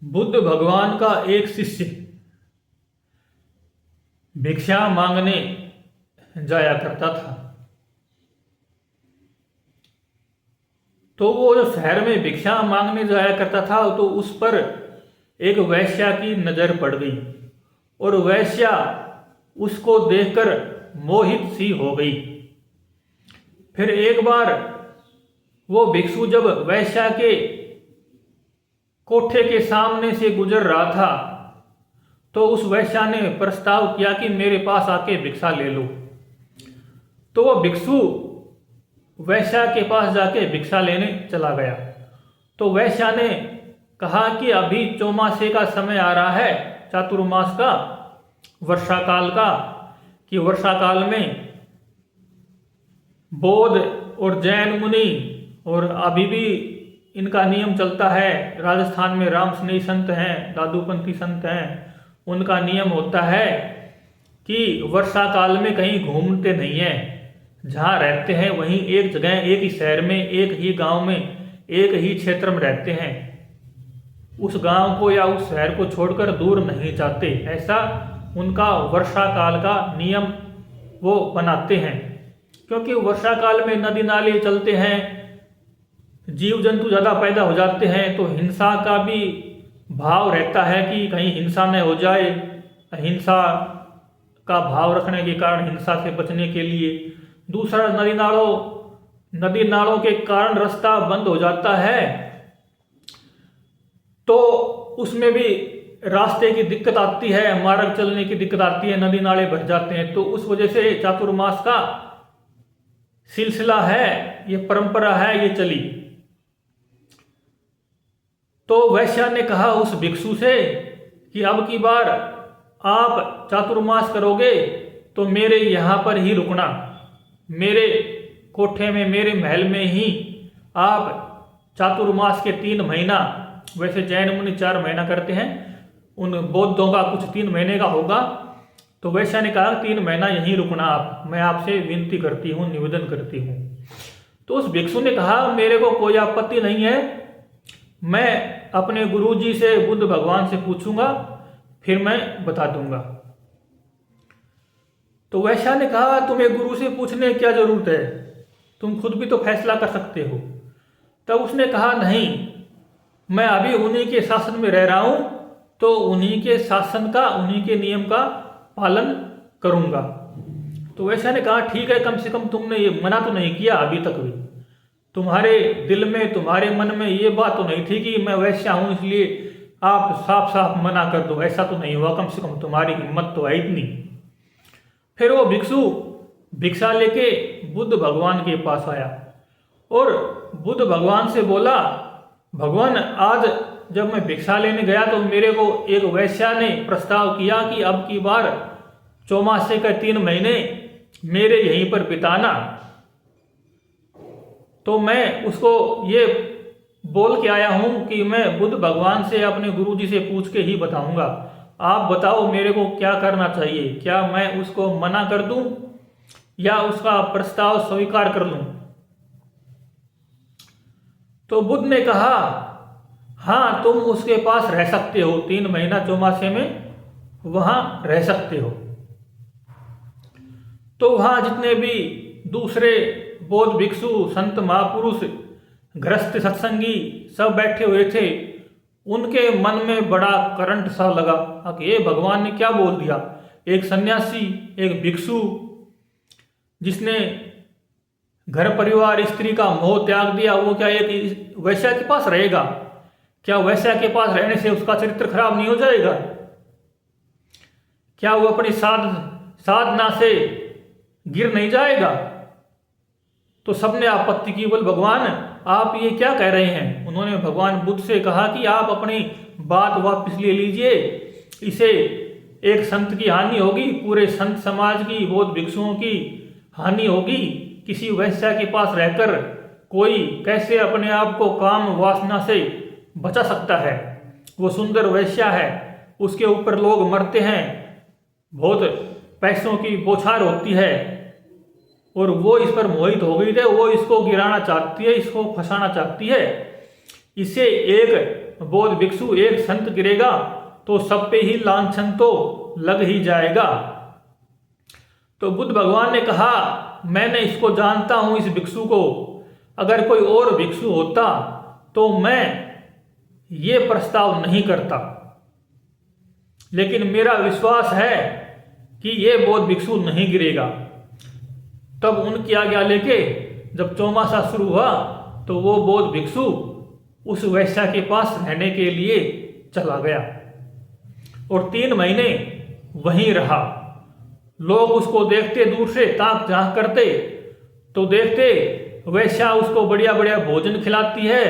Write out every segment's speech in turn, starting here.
बुद्ध भगवान का एक शिष्य भिक्षा मांगने जाया करता था। तो वो जो शहर में भिक्षा मांगने जाया करता था तो उस पर एक वैश्या की नजर पड़ गई और वैश्या उसको देखकर मोहित सी हो गई। फिर एक बार वो भिक्षु जब वैश्या के कोठे के सामने से गुजर रहा था तो उस वैश्या ने प्रस्ताव किया कि मेरे पास आके भिक्षा ले लो। तो वो भिक्षु वैश्या के पास जाके भिक्षा लेने चला गया। तो वैश्या ने कहा कि अभी चौमासे का समय आ रहा है, चातुर्मास का, वर्षा काल का, कि वर्षा काल में बौद्ध और जैन मुनि और अभी भी इनका नियम चलता है, राजस्थान में राम स्नेही संत हैं, दादूपंथी संत हैं, उनका नियम होता है कि वर्षा काल में कहीं घूमते नहीं हैं, जहाँ रहते हैं वहीं एक जगह, एक ही शहर में, एक ही गांव में, एक ही क्षेत्र में रहते हैं, उस गांव को या उस शहर को छोड़कर दूर नहीं जाते। ऐसा उनका वर्षा काल का नियम वो बनाते हैं, क्योंकि वर्षा काल में नदी नाले चलते हैं, जीव जंतु ज़्यादा पैदा हो जाते हैं, तो हिंसा का भी भाव रहता है कि कहीं हिंसा न हो जाए। अहिंसा का भाव रखने के कारण हिंसा से बचने के लिए दूसरा नदी नालों के कारण रास्ता बंद हो जाता है तो उसमें भी रास्ते की दिक्कत आती है, मार्ग चलने की दिक्कत आती है, नदी नाले भर जाते हैं। तो उस वजह से चातुर्मास का सिलसिला है, ये परंपरा है, ये चली। तो वैश्या ने कहा उस भिक्षु से कि अब की बार आप चातुर्मास करोगे तो मेरे यहाँ पर ही रुकना, मेरे कोठे में, मेरे महल में ही आप चातुर्मास के 3 महीना, वैसे जैन मुनि 4 महीना करते हैं, उन बौद्धों का कुछ 3 महीने का होगा। तो वैश्या ने कहा 3 महीना यहीं रुकना आप, मैं आपसे विनती करती हूँ, निवेदन करती हूँ। तो उस भिक्षु ने कहा मेरे को कोई आपत्ति नहीं है, मैं अपने गुरुजी से, बुद्ध भगवान से पूछूंगा, फिर मैं बता दूंगा। तो वैश्या ने कहा तुम्हें गुरु से पूछने की क्या जरूरत है, तुम खुद भी तो फैसला कर सकते हो। तब उसने कहा नहीं, मैं अभी उन्हीं के शासन में रह रहा हूं तो उन्हीं के शासन का, उन्हीं के नियम का पालन करूंगा। तो वैश्या ने कहा ठीक है, कम से कम तुमने ये मना तो नहीं किया अभी तक भी, तुम्हारे दिल में, तुम्हारे मन में ये बात तो नहीं थी कि मैं वैश्या हूं इसलिए आप साफ साफ मना कर दो, ऐसा तो नहीं हुआ, कम से कम तुम्हारी हिम्मत तो है इतनी। फिर वो भिक्षु भिक्षा लेके बुद्ध भगवान के पास आया और बुद्ध भगवान से बोला भगवान, आज जब मैं भिक्षा लेने गया तो मेरे को एक वैश्या ने प्रस्ताव किया कि अब की बार चौमासे का 3 महीने मेरे यहीं पर बिताना। तो मैं उसको ये बोल के आया हूँ कि मैं बुद्ध भगवान से, अपने गुरुजी से पूछ के ही बताऊंगा। आप बताओ मेरे को क्या करना चाहिए, क्या मैं उसको मना कर दूं या उसका प्रस्ताव स्वीकार कर लूं। तो बुद्ध ने कहा हाँ, तुम उसके पास रह सकते हो, 3 महीना चौमासे में वहां रह सकते हो। तो वहां जितने भी दूसरे बौद्ध भिक्षु, संत, महापुरुष, गृहस्थ, सत्संगी सब बैठे हुए थे, उनके मन में बड़ा करंट सा लगा कि ये भगवान ने क्या बोल दिया। एक सन्यासी, एक भिक्षु जिसने घर परिवार स्त्री का मोह त्याग दिया, वो क्या एक वैश्या के पास रहेगा? क्या वैश्या के पास रहने से उसका चरित्र खराब नहीं हो जाएगा? क्या वो अपनी साधना से गिर नहीं जाएगा? तो सबने आपत्ति की, बोल भगवान आप ये क्या कह रहे हैं। उन्होंने भगवान बुद्ध से कहा कि आप अपनी बात वापस ले लीजिए, इसे एक संत की हानि होगी, पूरे संत समाज की, बौद्ध भिक्षुओं की हानि होगी। किसी वैश्या के पास रहकर कोई कैसे अपने आप को काम वासना से बचा सकता है? वो सुंदर वैश्या है, उसके ऊपर लोग मरते हैं, बहुत पैसों की बौछार होती है और वो इस पर मोहित हो गई है, वो इसको गिराना चाहती है, इसको फंसाना चाहती है। इसे एक बौद्ध भिक्षु, एक संत गिरेगा तो सब पे ही लांछन तो लग ही जाएगा। तो बुद्ध भगवान ने कहा, मैंने इसको जानता हूं, इस भिक्षु को। अगर कोई और भिक्षु होता तो मैं ये प्रस्ताव नहीं करता, लेकिन मेरा विश्वास है कि ये बौद्ध भिक्षु नहीं गिरेगा। तब उनकी आज्ञा लेके जब चौमासा शुरू हुआ तो वो बौद्ध भिक्षु उस वैश्या के पास रहने के लिए चला गया और 3 महीने वहीं रहा। लोग उसको देखते, दूर से ताक झांक करते, तो देखते वैश्या उसको बढ़िया बढ़िया भोजन खिलाती है,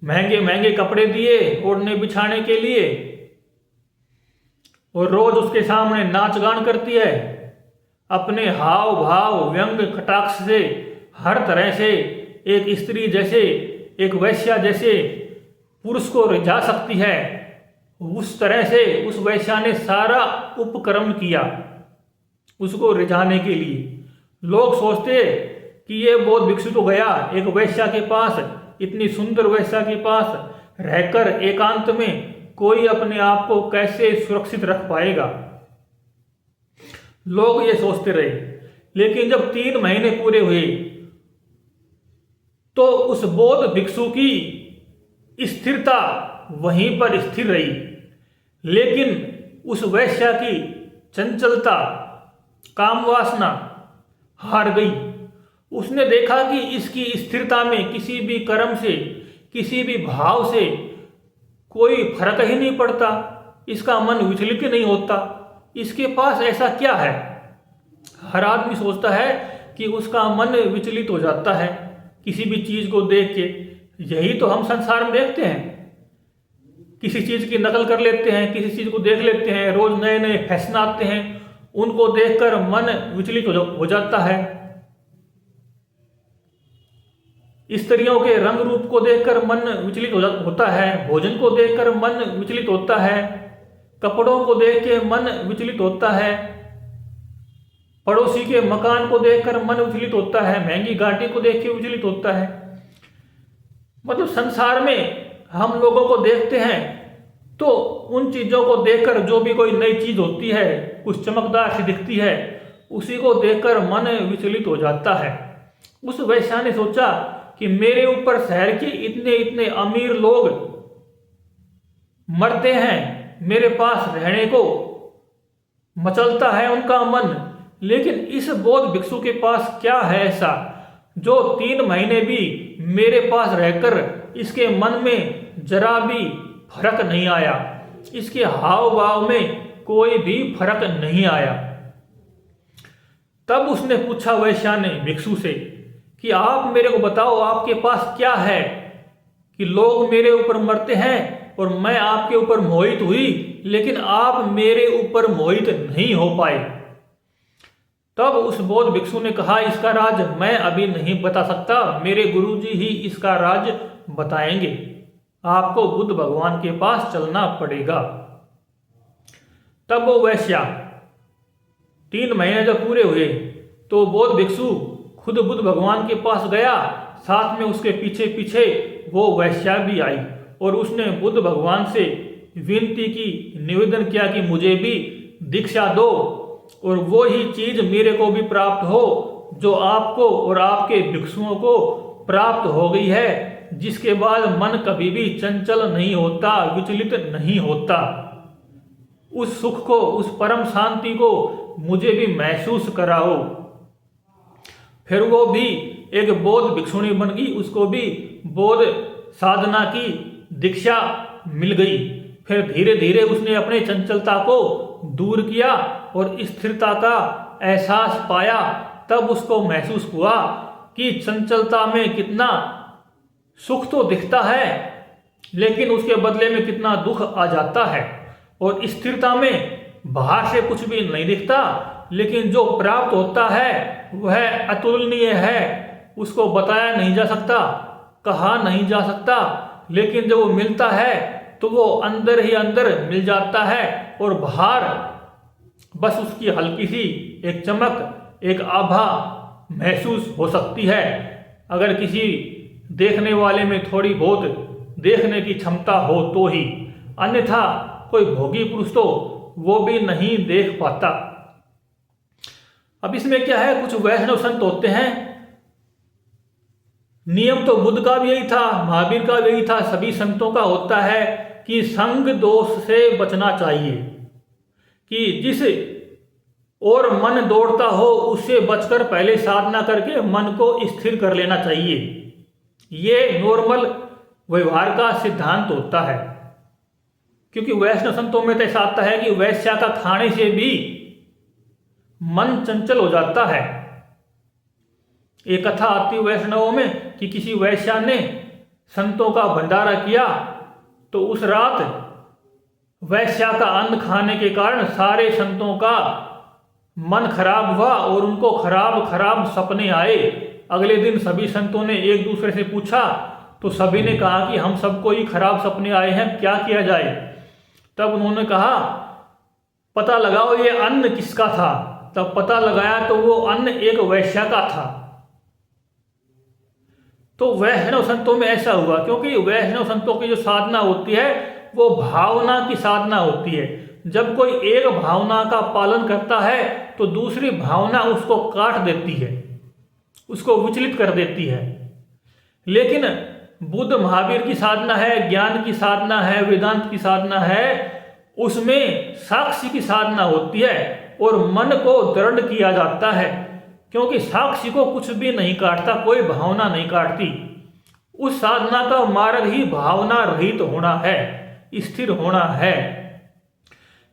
महंगे महंगे कपड़े दिए ओढ़ने बिछाने के लिए, और रोज उसके सामने नाच गान करती है। अपने हाव भाव, व्यंग, कटाक्ष से हर तरह से एक स्त्री जैसे, एक वैश्या जैसे पुरुष को रिझा सकती है, उस तरह से उस वैश्या ने सारा उपक्रम किया उसको रिझाने के लिए। लोग सोचते कि ये बौद्ध भिक्षु तो गया एक वैश्या के पास, इतनी सुंदर वैश्या के पास रहकर एकांत में कोई अपने आप को कैसे सुरक्षित रख पाएगा। लोग ये सोचते रहे। लेकिन जब 3 महीने पूरे हुए तो उस बौद्ध भिक्षु की स्थिरता वहीं पर स्थिर रही, लेकिन उस वैश्या की चंचलता, काम वासना हार गई। उसने देखा कि इसकी स्थिरता में किसी भी कर्म से, किसी भी भाव से कोई फर्क ही नहीं पड़ता, इसका मन विचलित नहीं होता। इसके पास ऐसा क्या है? हर आदमी सोचता है कि उसका मन विचलित हो जाता है किसी भी चीज को देख के। यही तो हम संसार में देखते हैं, किसी चीज की नकल कर लेते हैं, किसी चीज को देख लेते हैं, रोज नए नए फैशन आते हैं, उनको देखकर मन विचलित हो जाता है। स्त्रियों के रंग रूप को देखकर मन विचलित होता है, भोजन को देखकर मन विचलित होता है, कपड़ों को देख के मन विचलित होता है, पड़ोसी के मकान को देखकर मन विचलित होता है, महंगी गाड़ी को देख के विचलित होता है। मतलब संसार में हम लोगों को देखते हैं तो उन चीजों को देखकर, जो भी कोई नई चीज होती है, कुछ चमकदार सी दिखती है, उसी को देखकर मन विचलित हो जाता है। उस वैश्या ने सोचा कि मेरे ऊपर शहर के इतने इतने अमीर लोग मरते हैं, मेरे पास रहने को मचलता है उनका मन, लेकिन इस बौद्ध भिक्षु के पास क्या है ऐसा जो 3 महीने भी मेरे पास रहकर इसके मन में जरा भी फर्क नहीं आया, इसके हाव भाव में कोई भी फर्क नहीं आया। तब उसने पूछा वैश्या ने भिक्षु से कि आप मेरे को बताओ, आपके पास क्या है कि लोग मेरे ऊपर मरते हैं और मैं आपके ऊपर मोहित हुई, लेकिन आप मेरे ऊपर मोहित नहीं हो पाए। तब उस बौद्ध भिक्षु ने कहा, इसका राज मैं अभी नहीं बता सकता, मेरे गुरुजी ही इसका राज बताएंगे, आपको बुद्ध भगवान के पास चलना पड़ेगा। तब वो वैश्या 3 महीने जब पूरे हुए तो बौद्ध भिक्षु खुद बुद्ध भगवान के पास गया, साथ में उसके पीछे पीछे वो वैश्या भी आई और उसने बुद्ध भगवान से विनती की, निवेदन किया कि मुझे भी दीक्षा दो और वो ही चीज मेरे को भी प्राप्त हो जो आपको और आपके भिक्षुओं को प्राप्त हो गई है, जिसके बाद मन कभी भी चंचल नहीं होता, विचलित नहीं होता। उस सुख को, उस परम शांति को मुझे भी महसूस कराओ। फिर वो भी एक बौद्ध भिक्षुणी बन गई, उसको भी बौद्ध साधना की दीक्षा मिल गई। फिर धीरे धीरे उसने अपने चंचलता को दूर किया और स्थिरता का एहसास पाया। तब उसको महसूस हुआ कि चंचलता में कितना सुख तो दिखता है, लेकिन उसके बदले में कितना दुख आ जाता है। और स्थिरता में बाहर से कुछ भी नहीं दिखता, लेकिन जो प्राप्त होता है वह अतुलनीय है, उसको बताया नहीं जा सकता, कहा नहीं जा सकता, लेकिन जब वो मिलता है तो वो अंदर ही अंदर मिल जाता है और बाहर बस उसकी हल्की सी एक चमक, एक आभा महसूस हो सकती है। अगर किसी देखने वाले में थोड़ी बहुत देखने की क्षमता हो तो ही, अन्यथा कोई भोगी पुरुष तो वो भी नहीं देख पाता। अब इसमें क्या है, कुछ वैष्णव संत होते हैं, नियम तो बुद्ध का भी यही था, महावीर का भी यही था, सभी संतों का होता है कि संग दोष से बचना चाहिए, कि जिस और मन दौड़ता हो उससे बचकर पहले साधना करके मन को स्थिर कर लेना चाहिए। ये नॉर्मल व्यवहार का सिद्धांत होता है। क्योंकि वैष्णव संतों में तो ऐसा आता है कि वैश्या का खाने से भी मन चंचल हो जाता है। एक कथा आती है वैष्णवों में कि किसी वैश्या ने संतों का भंडारा किया, तो उस रात वैश्या का अन्न खाने के कारण सारे संतों का मन खराब हुआ और उनको खराब खराब सपने आए। अगले दिन सभी संतों ने एक दूसरे से पूछा, तो सभी ने कहा कि हम सबको ही खराब सपने आए हैं, क्या किया जाए। तब उन्होंने कहा, पता लगाओ ये अन्न किसका था। तब पता लगाया तो वो अन्न एक वैश्या का था। तो वैष्णव संतों में ऐसा हुआ, क्योंकि वैष्णव संतों की जो साधना होती है वो भावना की साधना होती है। जब कोई एक भावना का पालन करता है तो दूसरी भावना उसको काट देती है, उसको विचलित कर देती है। लेकिन बुद्ध महावीर की साधना है, ज्ञान की साधना है, वेदांत की साधना है, उसमें साक्षी की साधना होती है और मन को दृढ़ किया जाता है। क्योंकि साक्षी को कुछ भी नहीं काटता, कोई भावना नहीं काटती। उस साधना का मार्ग ही भावना रहित होना है, स्थिर होना है।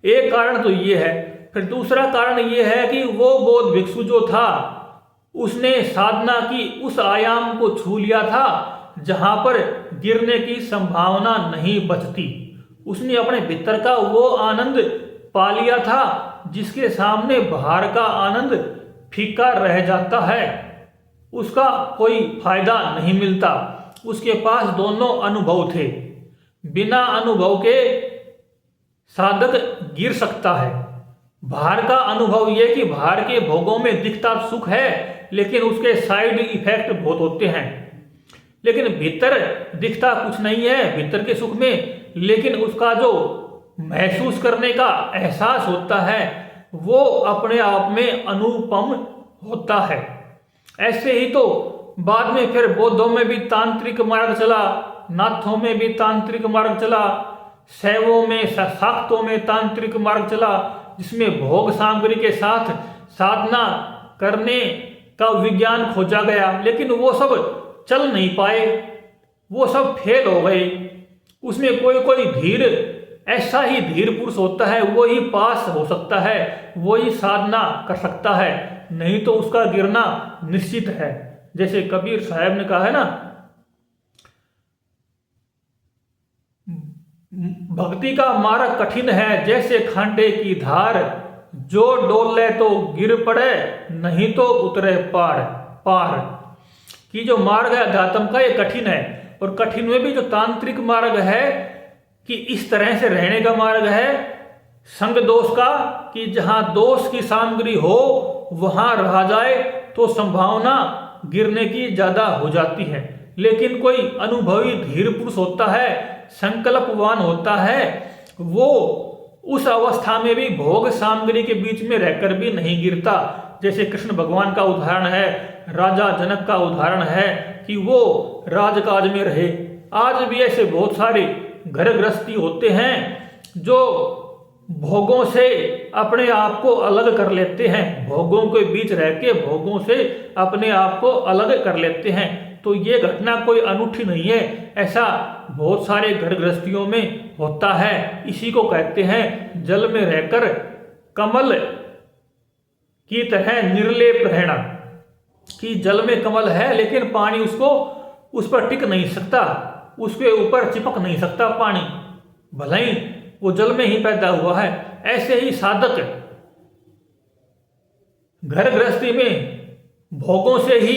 एक कारण तो ये है। फिर दूसरा कारण ये है कि वो बौद्ध भिक्षु जो था उसने साधना की उस आयाम को छू लिया था जहां पर गिरने की संभावना नहीं बचती। उसने अपने भीतर का वो आनंद पा लिया था जिसके सामने बाहर का आनंद फीका रह जाता है, उसका कोई फायदा नहीं मिलता। उसके पास दोनों अनुभव थे। बिना अनुभव के साधक गिर सकता है। बाहर का अनुभव यह कि बाहर के भोगों में दिखता सुख है, लेकिन उसके साइड इफेक्ट बहुत होते हैं। लेकिन भीतर दिखता कुछ नहीं है भीतर के सुख में, लेकिन उसका जो महसूस करने का एहसास होता है वो अपने आप में अनुपम होता है। ऐसे ही तो बाद में फिर बौद्धों में भी तांत्रिक मार्ग चला, नाथों में भी तांत्रिक मार्ग चला, शैवों में शाक्तों में तांत्रिक मार्ग चला, जिसमें भोग सामग्री के साथ साधना करने का विज्ञान खोजा गया। लेकिन वो सब चल नहीं पाए, वो सब फेल हो गए। उसमें कोई कोई धीर, ऐसा ही धीर पुरुष होता है, वो ही पास हो सकता है, वो ही साधना कर सकता है, नहीं तो उसका गिरना निश्चित है। जैसे कबीर साहब ने कहा है ना, भक्ति का मार्ग कठिन है जैसे खांडे की धार, जो डोले तो गिर पड़े नहीं तो उतरे पार पार। कि जो मार्ग है अध्यात्म का, ये कठिन है। और कठिन में भी जो तांत्रिक मार्ग है कि इस तरह से रहने का मार्ग है संग दोष का, कि जहां दोष की सामग्री हो वहां रहा जाए तो संभावना गिरने की ज्यादा हो जाती है। लेकिन कोई अनुभवी धीर पुरुष होता है, संकल्पवान होता है, वो उस अवस्था में भी भोग सामग्री के बीच में रहकर भी नहीं गिरता। जैसे कृष्ण भगवान का उदाहरण है, राजा जनक का उदाहरण है कि वो राजकाज में रहे। आज भी ऐसे बहुत सारे घर गृहस्थी होते हैं जो भोगों से अपने आप को अलग कर लेते हैं, भोगों के बीच रह के भोगों से अपने आप को अलग कर लेते हैं। तो ये घटना कोई अनूठी नहीं है, ऐसा बहुत सारे घर गृहस्थियों में होता है। इसी को कहते हैं जल में रहकर कमल की तरह निर्लेप रहना। कि जल में कमल है लेकिन पानी उसको उस पर टिक नहीं सकता, उसके ऊपर चिपक नहीं सकता पानी, भले ही वो जल में ही पैदा हुआ है। ऐसे ही साधक घर गृहस्थी में भोगों से ही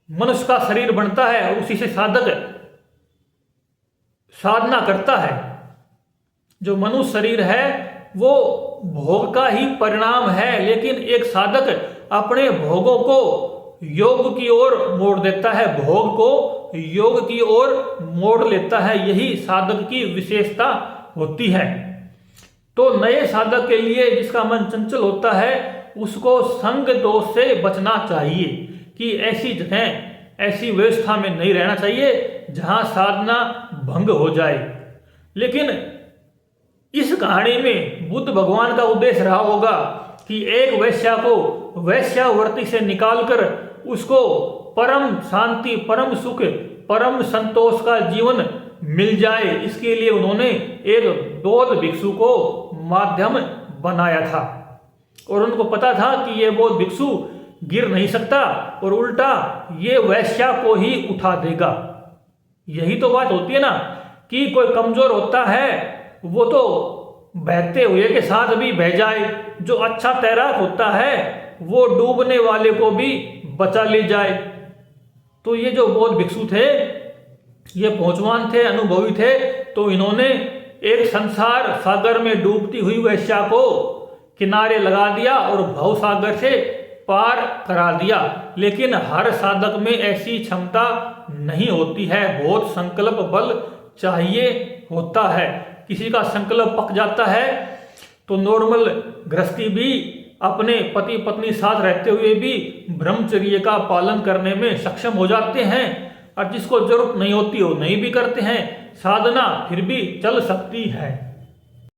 मनुष्य का शरीर बनता है, उसी से साधक साधना करता है। जो मनुष्य शरीर है वो भोग का ही परिणाम है, लेकिन एक साधक अपने भोगों को योग की ओर मोड़ देता है, भोग को योग की ओर मोड़ लेता है। यही साधक की विशेषता होती है। तो नए साधक के लिए, जिसका मन चंचल होता है, उसको संग दोष से बचना चाहिए कि ऐसी जगह, ऐसी व्यवस्था में नहीं रहना चाहिए जहां साधना भंग हो जाए। लेकिन इस कहानी में बुद्ध भगवान का उद्देश्य रहा होगा कि एक वैश्या को वैश्यावृत्ति से निकालकर उसको परम शांति, परम सुख, परम संतोष का जीवन मिल जाए। इसके लिए उन्होंने एक बौद्ध भिक्षु को माध्यम बनाया था और उनको पता था कि ये बौद्ध भिक्षु गिर नहीं सकता और उल्टा ये वैश्या को ही उठा देगा। यही तो बात होती है ना कि कोई कमजोर होता है वो तो बहते हुए के साथ भी बह जाए, जो अच्छा तैराक होता है वो डूबने वाले को भी बचा ले जाए। तो ये जो बौद्ध भिक्षु थे ये पहुंचवान थे, अनुभवी थे, तो इन्होंने एक संसार सागर में डूबती हुई वैश्या को किनारे लगा दिया और भव सागर से पार करा दिया। लेकिन हर साधक में ऐसी क्षमता नहीं होती है, बहुत संकल्प बल चाहिए होता है। किसी का संकल्प पक जाता है तो नॉर्मल गृहस्थी भी अपने पति पत्नी साथ रहते हुए भी ब्रह्मचर्य का पालन करने में सक्षम हो जाते हैं, और जिसको जरूरत नहीं होती वो नहीं भी करते हैं, साधना फिर भी चल सकती है।